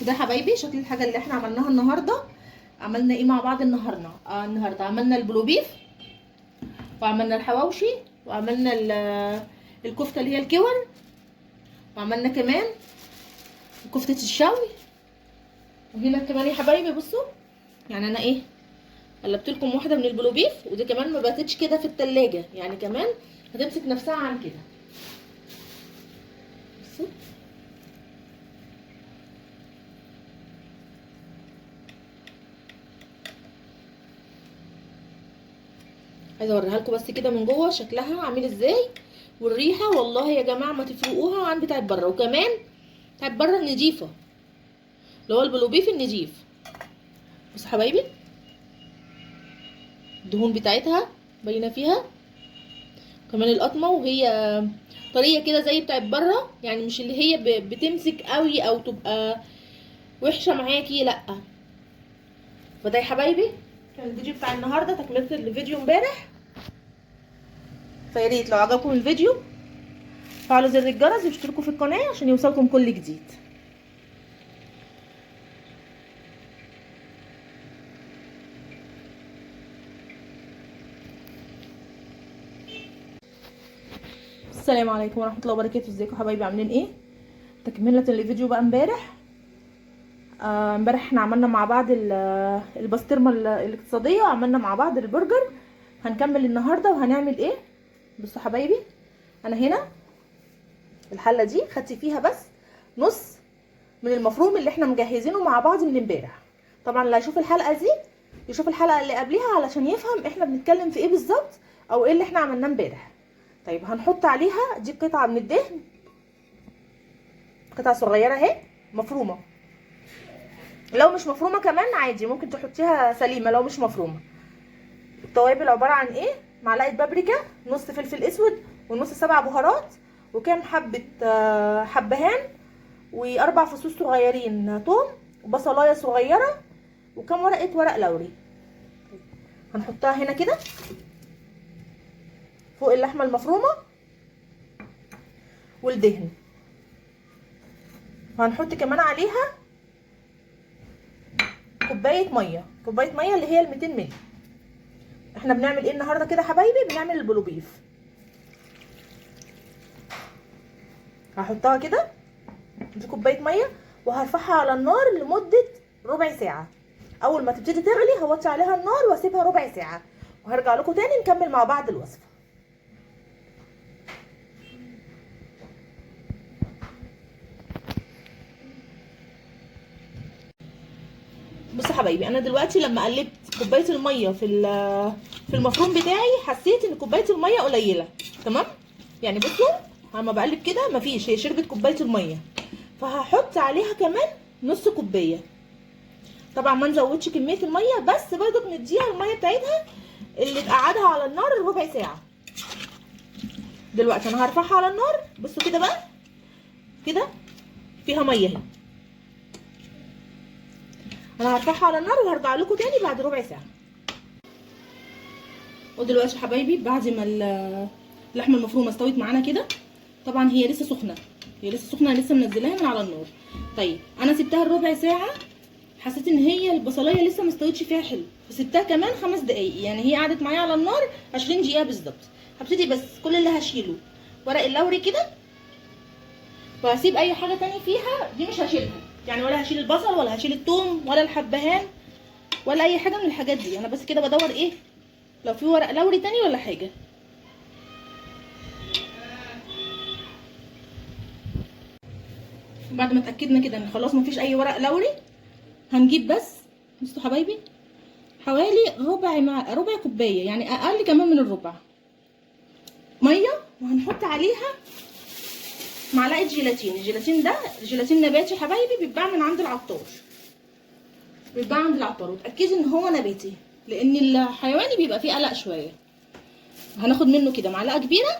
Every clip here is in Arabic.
ده حبايبي شكل الحاجه اللي احنا عملناها النهارده. عملنا ايه مع بعض النهارده؟ النهارده عملنا البلوبيف، وعملنا الحواوشي، وعملنا الكفته اللي هي الكور، وعملنا كمان كفته الشوي. وهنا كمان يا حبايبي بصوا، يعني انا ايه قلبت لكم واحده من البلوبيف، ودي كمان ما باتتش كده في التلاجة، يعني كمان هتمسك نفسها عن كده. بصوا عايزه اوريها لكم بس كده من جوه شكلها عامل ازاي، والريحه والله يا جماعه ما تفرقوها عن بتاعت بره. وكمان بتاعت بره النضيفه، اللي هو البلوبيف النضيف. بصوا حبايبي الدهون بتاعتها باينه فيها، كمان القطمه وهي طريه كده زي بتاعت بره، يعني مش اللي هي بتمسك قوي او تبقى وحشه معاكي، لا. فده يا حبايبي كان الفيديو بتاع النهارده، تكمله الفيديو امبارح. فيا ريت لو عجبكم الفيديو فعلوا زر الجرس واشتركوا في القناه عشان يوصلكم كل جديد. السلام عليكم ورحمه الله وبركاته. ازيكم حبايبي عاملين ايه؟ تكمله الفيديو بقى امبارح. امبارح احنا عملنا مع بعض البسطرمه الاقتصاديه، وعملنا مع بعض البرجر. هنكمل النهارده وهنعمل ايه؟ بصوا حبايبي، انا هنا الحله دي خدت فيها بس نص من المفروم اللي احنا مجهزينه مع بعض من امبارح. طبعا اللي هيشوف الحلقه دي يشوف الحلقه اللي قبليها علشان يفهم احنا بنتكلم في ايه بالظبط، او ايه اللي احنا عملناه امبارح. طيب هنحط عليها دي قطعه من الدهن، قطعه صغيره اهي مفرومه. لو مش مفرومه كمان عادي ممكن تحطيها سليمه لو مش مفرومه. التوابل عباره عن ايه؟ معلقه بابريكا، نص فلفل اسود، ونص 7 بهارات، وكام حبه حبهان، واربع فصوص صغيرين توم، وبصلايه صغيره، وكام ورق لوري. هنحطها هنا كده فوق اللحمه المفرومه والدهن. وهنحط كمان عليها كوبايه ميه اللي هي ال 200 مللي. احنا بنعمل ايه النهارده كده حبايبي؟ بنعمل البلوبيف. هحطها كده دي كوبايه ميه، وهرفعها على النار لمده ربع ساعه. اول ما تبتدي تغلي هوطي عليها النار واسيبها ربع ساعه، وهرجع لكم تاني نكمل مع بعض الوصفه. بصوا حبايبي، انا دلوقتي لما قلبت كوبايه الميه في المفروم بتاعي حسيت ان كوبايه الميه قليله. تمام، يعني بصوا لما بقلب كده مفيش، هي شربت كوبايه الميه. فهحط عليها كمان نص كوبايه. طبعا ما نزودش كميه الميه، بس برضك نديها الميه بتاعتها اللي تقعدها على النار ربع ساعه. دلوقتي انا هرفعها على النار. بصوا كده بقى، كده فيها ميه اهي. انا هرفعها على النار وهرجع لكم تاني بعد ربع ساعه. ودلوقتي يا حبايبي بعد ما اللحمه المفرومه استوت معانا كده، طبعا هي لسه سخنه، لسه منزلاها من على النار. طيب انا سبتها ربع ساعه، حسيت ان هي البصلايه لسه ما استوتش فيها حلو، فسبتها كمان 5 دقايق. يعني هي قعدت معايا على النار 20 دقيقه بالظبط. هبتدي بس كل اللي هشيله ورق اللوري كده، وهسيب اي حاجه تاني فيها دي مش هشيلها، يعني ولا هشيل البصل ولا هشيل الثوم ولا الحبهان ولا اي حاجه من الحاجات دي. انا بس كده بدور ايه لو في ورق لوري تاني ولا حاجه. بعد ما اتاكدنا كده ان خلاص مفيش اي ورق لوري، هنجيب بس بصوا حبايبي حوالي ربع كوبايه، يعني اقل كمان من الربع ميه، وهنحط عليها معلقه جيلاتين. الجيلاتين ده جيلاتين نباتي حبايبي، بيتباع من عند العطار، وتاكدي ان هو نباتي لان الحيواني بيبقى فيه قلق شويه. هناخد منه كده معلقه كبيره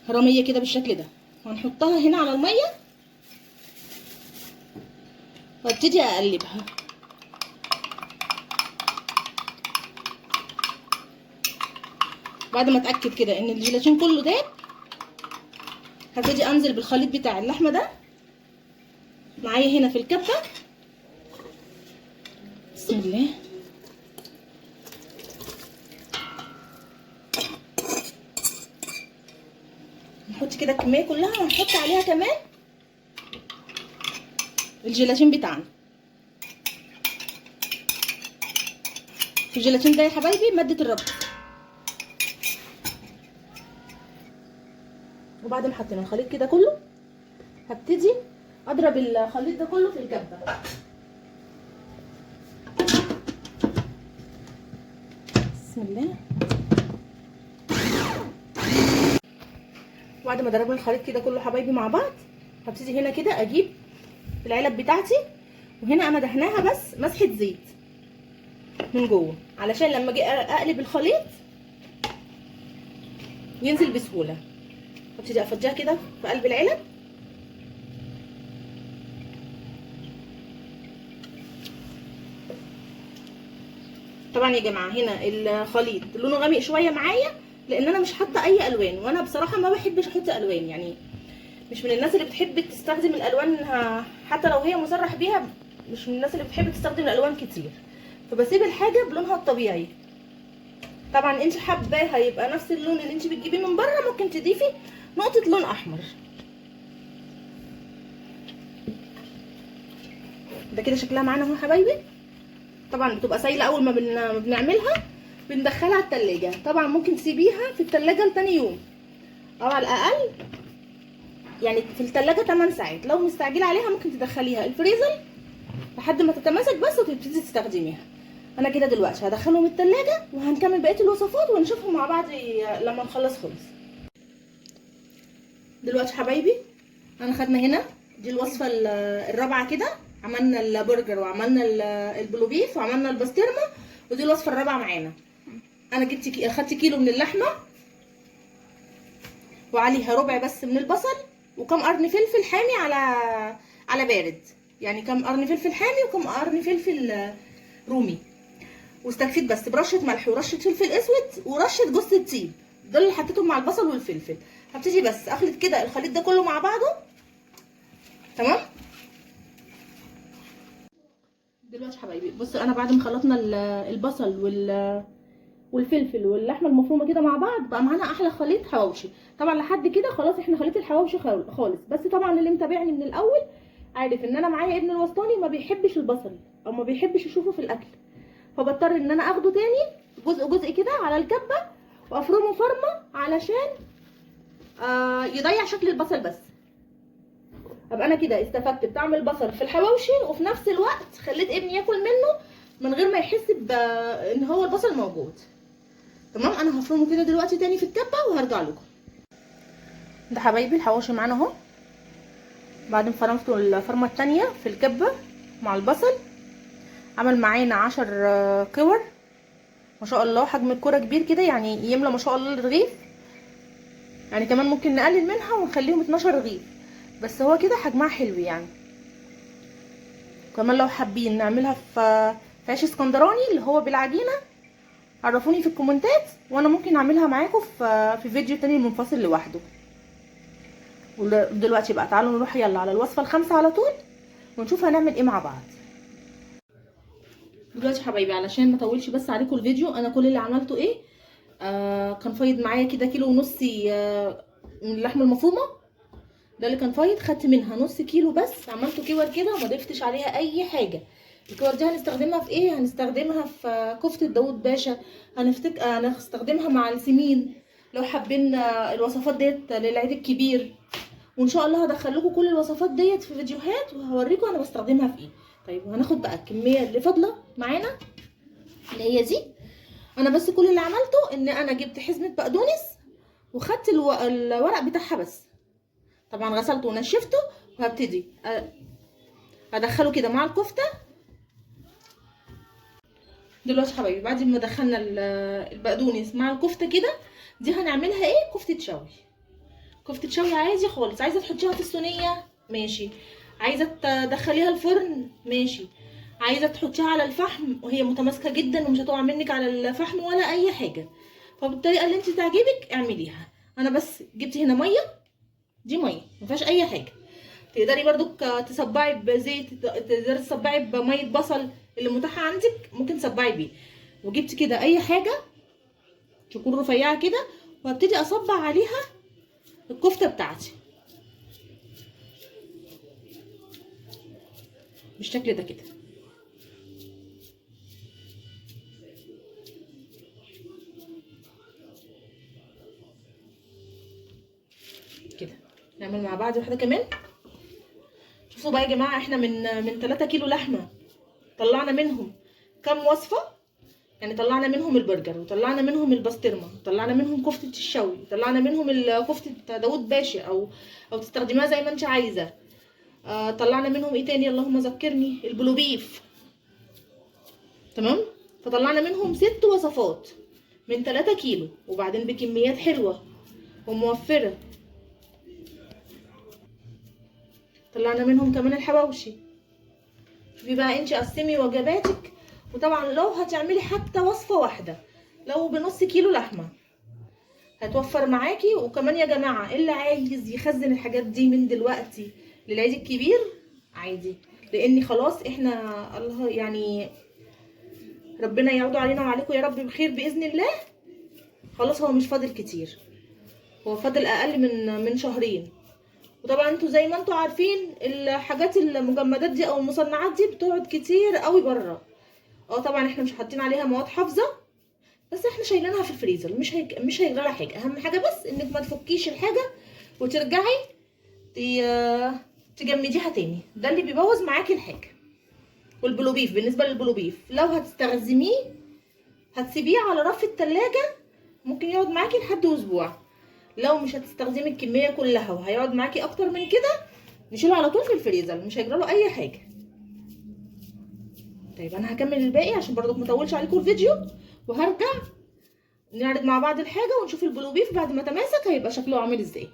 هرميه كده بالشكل ده، وهنحطها هنا على الميه وابتدي اقلبها. بعد ما اتاكد كده ان الجيلاتين كله داب، هبتدي انزل بالخليط بتاع اللحمه ده معايا هنا في الكبه. بسم الله. نحط كده الكميه كلها، وهنحط عليها كمان الجيلاتين بتاعنا. الجيلاتين ده يا حبايبي ماده الربط. وبعد ما حطينا الخليط كده كله، هبتدي اضرب الخليط ده كله في الكبه. بسم الله. بعد ما ضربنا الخليط كده كله حبايبي مع بعض، هبتدي هنا كده اجيب العلب بتاعتي، وهنا انا دهناها بس مسحه زيت من جوه، علشان لما اجي اقلب الخليط ينزل بسهوله. هبتدي افضيها كده في قلب العلب. طبعا يا جماعه هنا الخليط لونه غامق شويه معايا، لان انا مش حاطه اي الوان، وانا بصراحه ما بحبش احط الوان، يعني مش من الناس اللي بتحب تستخدم الالوان، حتى لو هي مصرح بيها، مش من الناس اللي بتحب تستخدم الالوان كتير، فبسيب الحاجه بلونها الطبيعي. طبعا انت حباه هيبقى نفس اللون اللي انت بتجيبيه من بره، ممكن تضيفي نقطه لون احمر. ده كده شكلها معانا اهو يا حبايبي. طبعا بتبقى سايله اول ما بنعملها، بندخلها التلاجة. طبعا ممكن تسيبيها في التلاجة لتاني يوم، او على الاقل يعني في التلاجة 8 ساعات. لو مستعجله عليها ممكن تدخليها الفريزر لحد ما تتماسك بس وتبتدي تستخدميها. انا كده دلوقتي هدخلهم التلاجة، وهنكمل بقيه الوصفات ونشوفهم مع بعض لما نخلص خالص. دلوقتي حبايبي انا خدنا هنا دي الوصفه الرابعه كده، عملنا البرجر وعملنا البلو بيف وعملنا البسطرمه، ودي الوصفه الرابعه معانا. انا اخدت كيلو من اللحمه، وعليها ربع بس من البصل، وكم قرن فلفل حامي على بارد، يعني كم قرن فلفل حامي وكم قرن فلفل رومي. واستكفيت بس برشه ملح ورشه فلفل اسود ورشه جوز الطيب، دول اللي حطيتهم مع البصل والفلفل. هبتدي بس اخلط كده الخليط ده كله مع بعضه. تمام. دلوقتي حبايبي بصوا، انا بعد ما خلطنا البصل والفلفل واللحمه المفرومه كده مع بعض، بقى معانا احلى خليط حواوشي. طبعا لحد كده خلاص احنا خليط الحواوشي خالص. بس طبعا اللي متابعني من الاول عارف ان انا معايا ابن الوسطاني ما بيحبش البصل، او ما بيحبش يشوفه في الاكل، فبضطر ان انا اخده تاني جزء كده على الكبه، وافرمه فرمه علشان يضيع شكل البصل بس. ابقى انا كده استفدت بطعم البصل في الحواوشي، وفي نفس الوقت خليت ابني ياكل منه من غير ما يحس بان هو البصل موجود. تمام. انا هفرمه كده دلوقتي تاني في الكبه وهرجع لكم. ده حبايبي الحواوشي معانا اهو، بعد ما فرمته الفرمه التانيه في الكبه مع البصل، عمل معانا 10 كور ما شاء الله. حجم الكوره كبير كده، يعني يملى ما شاء الله الرغيف، يعني كمان ممكن نقلل منها ونخليهم 12 رغيف، بس هو كده حجمها حلو يعني. كمان لو حابين نعملها في عيش اسكندراني اللي هو بالعجينه، عرفوني في الكومنتات، وانا ممكن اعملها معاكم في فيديو تاني منفصل لوحده. ودلوقتي بقى تعالوا نروح يلا على الوصفه الخامسه على طول، ونشوف هنعمل ايه مع بعض. دلوقتي حبايبي علشان ما اطولش بس عليكم الفيديو، انا كل اللي عملته ايه، كان فايض معايا كده كيلو ونص من اللحمه المفرومه. ده اللي كان فايض، خدت منها نص كيلو بس، عملته كور كده وما ضفتش عليها اي حاجه. الكور دي هنستخدمها في ايه؟ هنستخدمها في كفته داوود باشا، هنستخدمها مع السمين لو حابين الوصفات ديت للعيد الكبير. وان شاء الله هدخل لكم كل الوصفات ديت في فيديوهات، وهوريكم انا بستخدمها في ايه. طيب وهناخد بقى الكميه اللي فاضله معانا اللي هي دي. انا بس كل اللي عملته ان انا جبت حزمه بقدونس، وخدت الورق بتاعها بس. طبعا غسلته ونشفته، وهبتدي ادخله كده مع الكفته. دلوقتي حبايبي بعد ما دخلنا البقدونس مع الكفته كده، دي هنعملها ايه؟ كفته شوي. كفته شوي عادي خالص، عايزه تحطيها في الصينيه ماشي، عايزه تدخليها الفرن ماشي، عايزه تحطيها على الفحم وهي متماسكه جدا ومش هتقع منك على الفحم ولا اي حاجه، فبالطريقه اللي انت تعجبك اعمليها. انا بس جبت هنا ميه، دي ميه ما فيهاش اي حاجه، تقدري برضو تصبعي بزيت، تقدري تصبعي بميه بصل اللي متاحه عندك ممكن تصبعي بيه. وجبت كده اي حاجه تكون رفيعه كده، وهبتدي اصبع عليها الكفته بتاعتي بالشكل ده كده. كده نعمل مع بعض واحده كمان. شوفوا بقى يا جماعه، احنا من 3 كيلو لحمه طلعنا منهم كام وصفه. يعني طلعنا منهم البرجر، وطلعنا منهم البسطرمه، وطلعنا منهم كفته الشوي، وطلعنا منهم كفته داوود باشا او تستخدميها زي ما انت عايزه. طلعنا منهم ايه تاني؟ اللهم ذكرني. البلوبيف. تمام. فطلعنا منهم 6 وصفات من 3 كيلو، وبعدين بكميات حلوه وموفره. طلعنا منهم كمان الحواوشي. شوفي بقى انت قسمي وجباتك. وطبعا لو هتعملي حتى وصفه واحده لو بنص كيلو لحمه هتوفر معاكي. وكمان يا جماعه اللي عايز يخزن الحاجات دي من دلوقتي للعيد الكبير عادي، لان خلاص احنا الله يعني ربنا يعود علينا وعليكم يا رب بخير باذن الله. خلاص هو مش فاضل كتير، هو فاضل اقل من شهرين. وطبعا انتوا زي ما انتوا عارفين الحاجات المجمدات دي او المصنعات دي بتقعد كتير قوي بره. طبعا احنا مش حاطين عليها مواد حافظه، بس احنا شايلينها في الفريزر. مش هيجرى لها حاجه. اهم حاجه بس انك ما تفكيش الحاجه وترجعي تجمديها تاني، ده اللي بيبوظ معاكي الحاجه. والبلوبيف، بالنسبه للبلوبيف لو هتستخدميه هتسيبيه على رف التلاجة، ممكن يقعد معاكي لحد اسبوع. لو مش هتستخدمي الكميه كلها وهيقعد معاكي اكتر من كده نشيله على طول في الفريزر، مش هيجرى له اي حاجه. طيب انا هكمل الباقي عشان برضك مطولش عليكم الفيديو، وهرجع نعرض مع بعض الحاجه ونشوف البلوبيف بعد ما تماسك هيبقى شكله عامل ازاي.